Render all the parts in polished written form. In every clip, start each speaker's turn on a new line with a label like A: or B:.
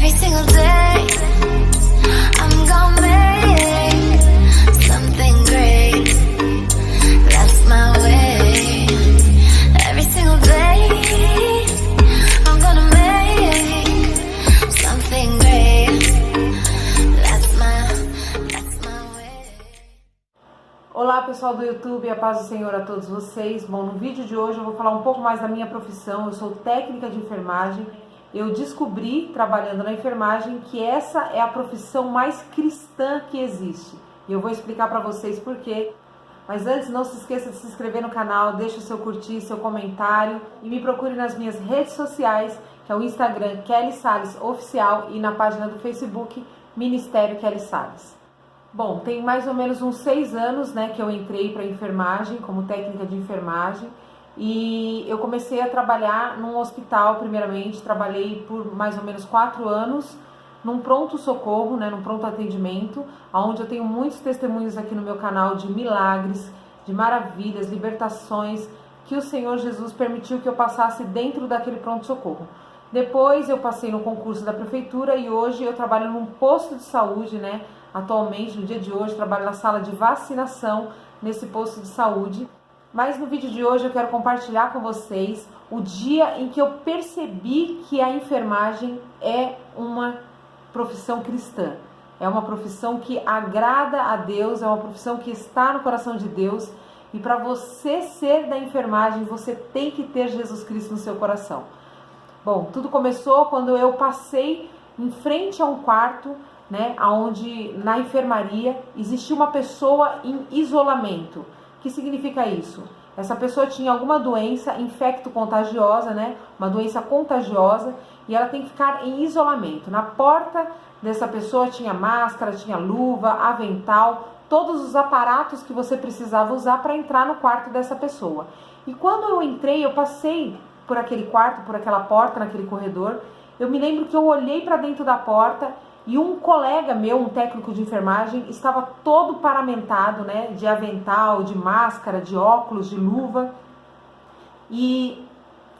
A: Every single day I'm gonna make something great. That's my way. Every single day I'm gonna make something great. That's my way.
B: Olá pessoal do YouTube, a paz do Senhor a todos vocês. Bom, no vídeo de hoje eu vou falar um pouco mais da minha profissão. Eu sou técnica de enfermagem. Eu descobri, trabalhando na enfermagem, que essa é a profissão mais cristã que existe. E eu vou explicar para vocês por quê. Mas antes, não se esqueça de se inscrever no canal, deixe o seu curtir, seu comentário e me procure nas minhas redes sociais, que é o Instagram Kelly Salles Oficial e na página do Facebook Ministério Kelly Salles. Bom, tem mais ou menos uns 6 anos, né, que eu entrei para enfermagem, como técnica de enfermagem. E eu comecei a trabalhar num hospital, primeiramente. Trabalhei por mais ou menos 4 anos num pronto-socorro, né, num pronto atendimento, onde eu tenho muitos testemunhos aqui no meu canal de milagres, de maravilhas, libertações que o Senhor Jesus permitiu que eu passasse dentro daquele pronto-socorro. Depois eu passei no concurso da prefeitura e hoje eu trabalho num posto de saúde, né? Atualmente, no dia de hoje, trabalho na sala de vacinação nesse posto de saúde. Mas no vídeo de hoje eu quero compartilhar com vocês o dia em que eu percebi que a enfermagem é uma profissão cristã. É uma profissão que agrada a Deus, é uma profissão que está no coração de Deus. E para você ser da enfermagem, você tem que ter Jesus Cristo no seu coração. Bom, tudo começou quando eu passei em frente a um quarto, né, onde na enfermaria existia uma pessoa em isolamento. O que significa isso? Essa pessoa tinha alguma doença infecto-contagiosa, né? Uma doença contagiosa, e ela tem que ficar em isolamento. Na porta dessa pessoa tinha máscara, tinha luva, avental, todos os aparatos que você precisava usar para entrar no quarto dessa pessoa. E quando eu entrei, eu passei por aquele quarto, por aquela porta, naquele corredor, eu me lembro que eu olhei para dentro da porta e um colega meu, um técnico de enfermagem, estava todo paramentado, né, de avental, de máscara, de óculos, de luva. E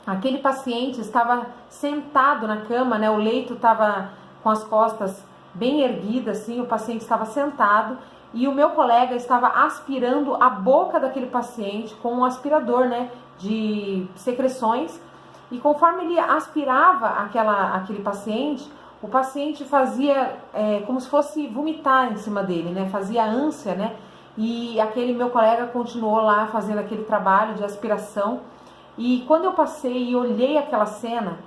B: aquele paciente estava sentado na cama, né, o leito estava com as costas bem erguidas, assim, o paciente estava sentado e o meu colega estava aspirando a boca daquele paciente com um aspirador, né, de secreções. E conforme ele aspirava aquele paciente, o paciente fazia como se fosse vomitar em cima dele, né? Fazia ânsia, né? E aquele meu colega continuou lá fazendo aquele trabalho de aspiração. E quando eu passei e olhei aquela cena,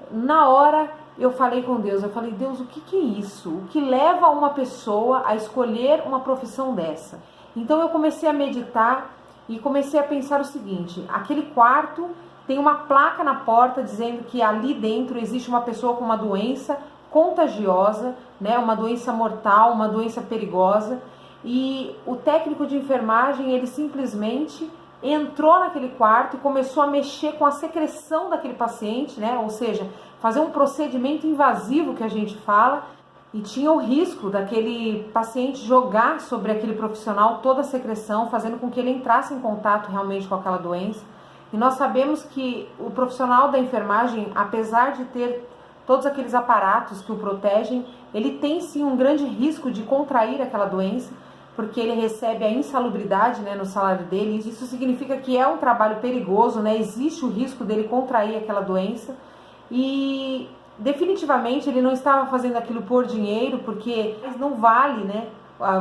B: na hora eu falei com Deus, eu falei, Deus, o que é isso? O que leva uma pessoa a escolher uma profissão dessa? Então eu comecei a meditar e comecei a pensar o seguinte, aquele quarto tem uma placa na porta dizendo que ali dentro existe uma pessoa com uma doença contagiosa, né, uma doença mortal, uma doença perigosa, e o técnico de enfermagem, ele simplesmente entrou naquele quarto e começou a mexer com a secreção daquele paciente, né, ou seja, fazer um procedimento invasivo que a gente fala, e tinha o risco daquele paciente jogar sobre aquele profissional toda a secreção, fazendo com que ele entrasse em contato realmente com aquela doença. E nós sabemos que o profissional da enfermagem, apesar de ter todos aqueles aparatos que o protegem, ele tem sim um grande risco de contrair aquela doença, porque ele recebe a insalubridade, né, no salário dele. Isso significa que é um trabalho perigoso, né, existe o risco dele contrair aquela doença. E definitivamente ele não estava fazendo aquilo por dinheiro, porque não vale, né,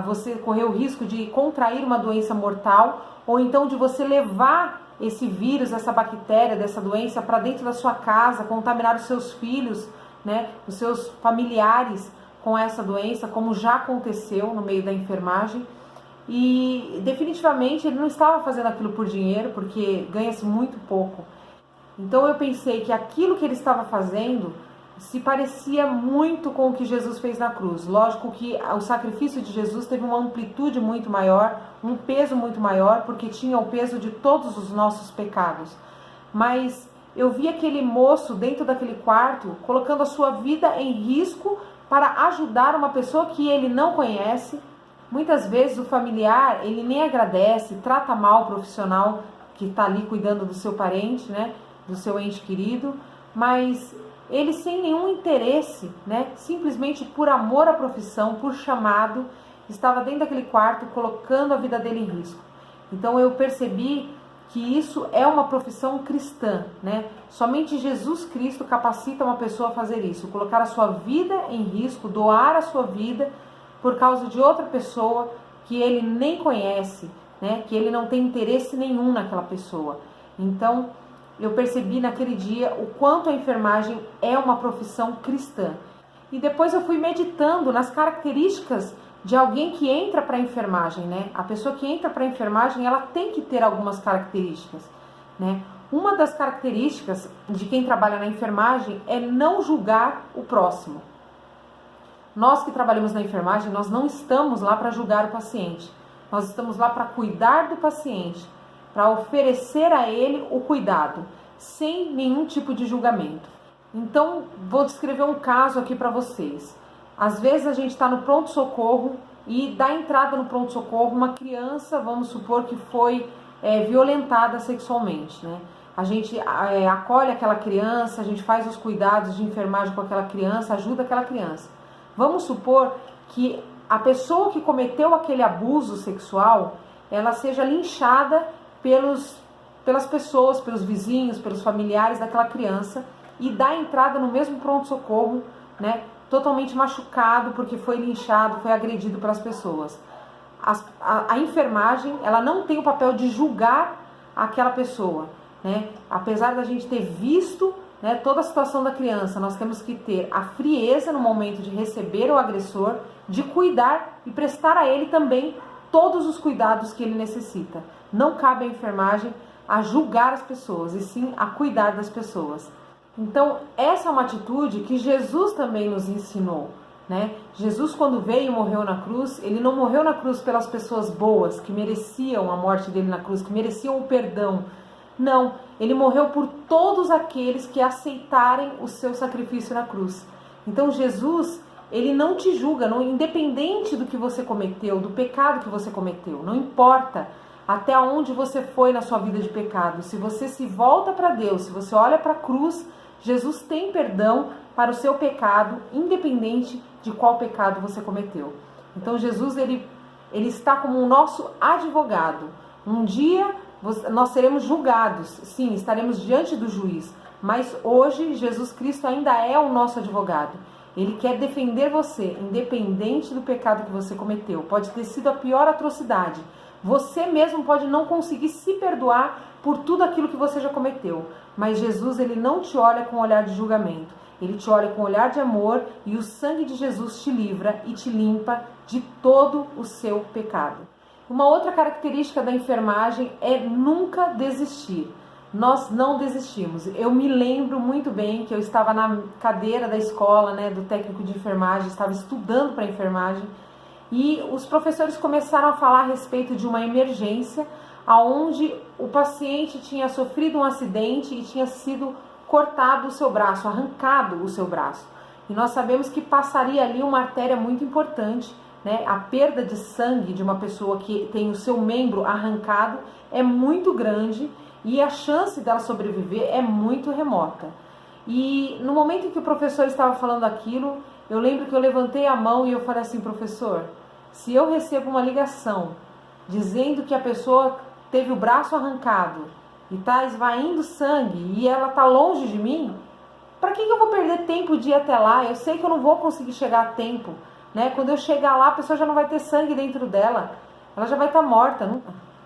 B: você correr o risco de contrair uma doença mortal, ou então de você levar esse vírus, essa bactéria dessa doença para dentro da sua casa, contaminar os seus filhos, né, os seus familiares com essa doença, como já aconteceu no meio da enfermagem. E definitivamente ele não estava fazendo aquilo por dinheiro, porque ganha-se muito pouco. Então eu pensei que aquilo que ele estava fazendo se parecia muito com o que Jesus fez na cruz. Lógico que o sacrifício de Jesus teve uma amplitude muito maior, um peso muito maior, porque tinha o peso de todos os nossos pecados. Mas eu vi aquele moço dentro daquele quarto, colocando a sua vida em risco para ajudar uma pessoa que ele não conhece. Muitas vezes o familiar, ele nem agradece, trata mal o profissional que está ali cuidando do seu parente, né, do seu ente querido, mas ele sem nenhum interesse, né, simplesmente por amor à profissão, por chamado, estava dentro daquele quarto colocando a vida dele em risco. Então eu percebi que isso é uma profissão cristã, né? Somente Jesus Cristo capacita uma pessoa a fazer isso, colocar a sua vida em risco, doar a sua vida por causa de outra pessoa que ele nem conhece, né? Que ele não tem interesse nenhum naquela pessoa. Então eu percebi naquele dia o quanto a enfermagem é uma profissão cristã. E depois eu fui meditando nas características de alguém que entra para a enfermagem, né? A pessoa que entra para a enfermagem, ela tem que ter algumas características, né? Uma das características de quem trabalha na enfermagem é não julgar o próximo. Nós que trabalhamos na enfermagem, nós não estamos lá para julgar o paciente. Nós estamos lá para cuidar do paciente, para oferecer a ele o cuidado, sem nenhum tipo de julgamento. Então, vou descrever um caso aqui para vocês. Às vezes a gente está no pronto-socorro e dá entrada no pronto-socorro uma criança, vamos supor que foi violentada sexualmente, né? A gente acolhe aquela criança, a gente faz os cuidados de enfermagem com aquela criança, ajuda aquela criança. Vamos supor que a pessoa que cometeu aquele abuso sexual, ela seja linchada pelas pessoas, pelos vizinhos, pelos familiares daquela criança e dá entrada no mesmo pronto-socorro, né? Totalmente machucado porque foi linchado, foi agredido pelas pessoas. A enfermagem, ela não tem o papel de julgar aquela pessoa, né? Apesar da gente ter visto, né, toda a situação da criança, nós temos que ter a frieza no momento de receber o agressor, de cuidar e prestar a ele também todos os cuidados que ele necessita. Não cabe à enfermagem a julgar as pessoas, e sim a cuidar das pessoas. Então, essa é uma atitude que Jesus também nos ensinou, né? Jesus, quando veio e morreu na cruz, ele não morreu na cruz pelas pessoas boas, que mereciam a morte dele na cruz, que mereciam o perdão. Não, ele morreu por todos aqueles que aceitarem o seu sacrifício na cruz. Então, Jesus, ele não te julga, não, independente do que você cometeu, do pecado que você cometeu, não importa até onde você foi na sua vida de pecado. Se você se volta para Deus, se você olha para a cruz, Jesus tem perdão para o seu pecado, independente de qual pecado você cometeu. Então Jesus, ele está como o nosso advogado. Um dia nós seremos julgados, sim, estaremos diante do juiz, mas hoje Jesus Cristo ainda é o nosso advogado. Ele quer defender você, independente do pecado que você cometeu. Pode ter sido a pior atrocidade. Você mesmo pode não conseguir se perdoar por tudo aquilo que você já cometeu. Mas Jesus, ele não te olha com um olhar de julgamento. Ele te olha com um olhar de amor e o sangue de Jesus te livra e te limpa de todo o seu pecado. Uma outra característica da enfermagem é nunca desistir. Nós não desistimos. Eu me lembro muito bem que eu estava na cadeira da escola, né, do técnico de enfermagem, estava estudando para enfermagem e os professores começaram a falar a respeito de uma emergência onde o paciente tinha sofrido um acidente e tinha sido cortado o seu braço, arrancado o seu braço. E nós sabemos que passaria ali uma artéria muito importante, né? A perda de sangue de uma pessoa que tem o seu membro arrancado é muito grande e a chance dela sobreviver é muito remota. E no momento em que o professor estava falando aquilo, eu lembro que eu levantei a mão e eu falei assim: professor, se eu recebo uma ligação dizendo que a pessoa teve o braço arrancado e está esvaindo sangue e ela está longe de mim, para que eu vou perder tempo de ir até lá? Eu sei que eu não vou conseguir chegar a tempo, né? Quando eu chegar lá, a pessoa já não vai ter sangue dentro dela, ela já vai estar morta.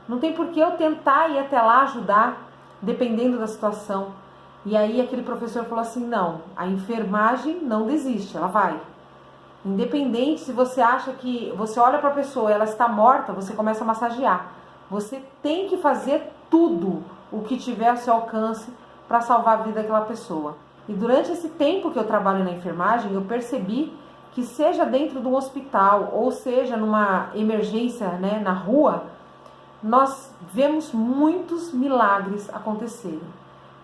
B: Não tem por que eu tentar ir até lá ajudar, dependendo da situação. E aí aquele professor falou assim: não, a enfermagem não desiste, ela vai. Independente se você acha que, você olha para a pessoa, ela está morta, você começa a massagear. Você tem que fazer tudo o que tiver ao seu alcance para salvar a vida daquela pessoa. E durante esse tempo que eu trabalho na enfermagem, eu percebi que seja dentro de um hospital ou seja numa emergência, né, na rua, nós vemos muitos milagres acontecerem.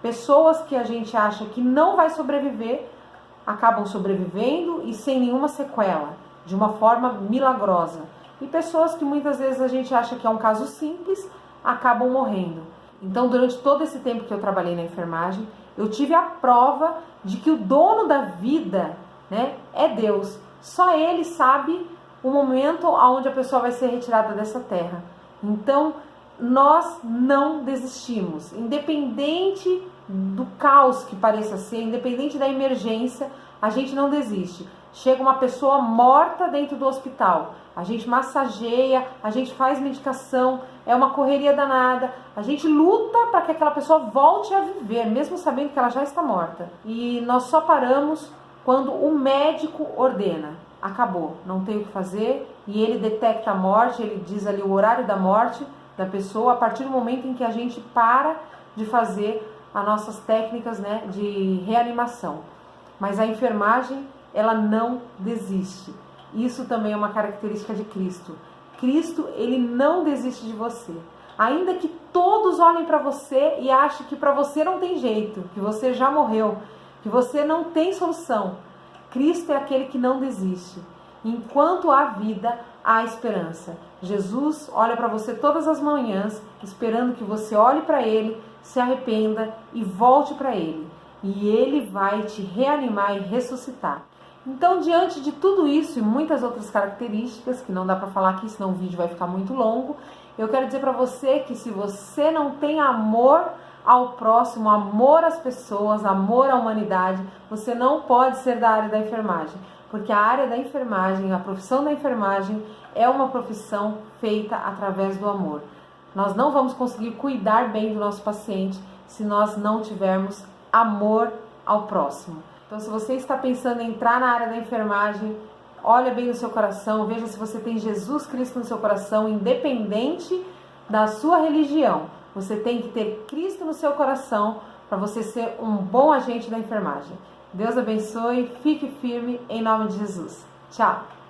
B: Pessoas que a gente acha que não vai sobreviver, acabam sobrevivendo e sem nenhuma sequela, de uma forma milagrosa. E pessoas que muitas vezes a gente acha que é um caso simples, acabam morrendo. Então, durante todo esse tempo que eu trabalhei na enfermagem, Eu tive a prova de que o dono da vida, né, é Deus. Só Ele sabe o momento onde a pessoa vai ser retirada dessa terra. Então, nós não desistimos. Independente do caos que pareça ser, independente da emergência, a gente não desiste. Chega uma pessoa morta dentro do hospital, a gente massageia, a gente faz medicação, é uma correria danada, a gente luta para que aquela pessoa volte a viver, mesmo sabendo que ela já está morta. E nós só paramos quando o médico ordena. Acabou, não tem o que fazer, e ele detecta a morte, ele diz ali o horário da morte da pessoa, a partir do momento em que a gente para de fazer as nossas técnicas, né, de reanimação. Mas a enfermagem, ela não desiste. Isso também é uma característica de Cristo. Cristo, ele não desiste de você. Ainda que todos olhem para você e achem que para você não tem jeito, que você já morreu, que você não tem solução, Cristo é aquele que não desiste. Enquanto há vida, há esperança. Jesus olha para você todas as manhãs, esperando que você olhe para Ele, se arrependa e volte para Ele. E Ele vai te reanimar e ressuscitar. Então, diante de tudo isso e muitas outras características, que não dá para falar aqui, senão o vídeo vai ficar muito longo, eu quero dizer para você que se você não tem amor ao próximo, amor às pessoas, amor à humanidade, você não pode ser da área da enfermagem. Porque a área da enfermagem, a profissão da enfermagem é uma profissão feita através do amor. Nós não vamos conseguir cuidar bem do nosso paciente se nós não tivermos amor ao próximo. Então, se você está pensando em entrar na área da enfermagem, olha bem no seu coração, veja se você tem Jesus Cristo no seu coração, independente da sua religião. Você tem que ter Cristo no seu coração para você ser um bom agente da enfermagem. Deus abençoe, fique firme em nome de Jesus. Tchau!